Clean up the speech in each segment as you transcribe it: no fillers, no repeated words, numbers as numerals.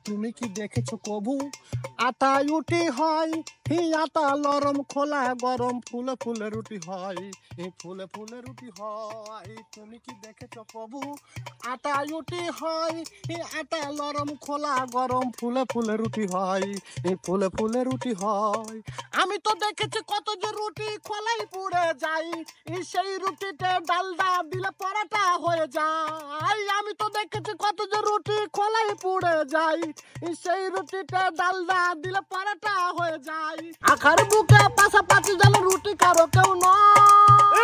তুমি কি দেখেছো কবু আটা রুটি হয়, আটা নরম খোলা গরম, ফুলে ফুলে রুটি হয়, ফুলে ফুলে রুটি হয়। তুমি কি দেখেছো কবু আটা রুটি হয়, আটা নরম খোলা গরম, ফুলে ফুলে রুটি হয়, ফুলে ফুলে রুটি হয়। আমি তো দেখেছি কত যে রুটি খোলাই পুড়ে যায়, সেই রুটিতে ডালডা দিলে পরাটা হয়ে যায়। আমি তো দেখেছি কত যে রুটি খোলাই পুড়ে যায়, সেই রুটিতে ডালডা দিলে পরাটা হয়ে যায়। আখার বুকে পাশাপাশি যেন রুটি কারো কেউ নয়।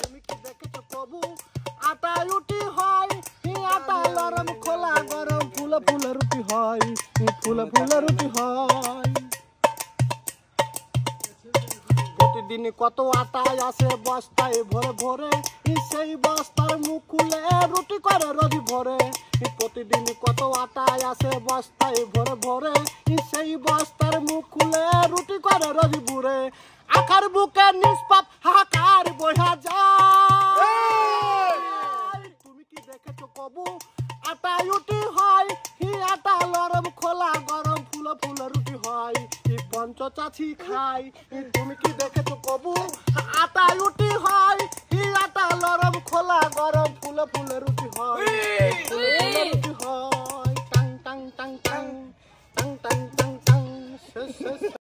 তুমি কি দেখেছো কবু আটা রুটি হয়, আটা নরম খোলা গরম, ফুলে ফুলে রুটি হয়, ফুলে ফুলে রুটি হয়। প্রতিদিন কত আটা আসে বস্তায় ভরে ভরে, সেই বস্তার মুখ খুলে রুটি করে রোজি ভরে। প্রতিদিন কত আটা আসে বস্তায় ভরে ভরে, সেই বস্তার মুখ খুলে রুটি করে রোজি ভরে। আখার বুকে নিষ্পাপ হাহাকার বইয়া যায়। তুমি কি দেখেছো কবু আটা রুটি হয়, আটা নরম খোলা গরম, ফুলে ফুলে রুটি হয়, পঞ্চচাচি খাই। তুমি কি দেখেছো কবু আটা রুটি হয়, আটা নরম খোলা গরম, ফুলে ফুলে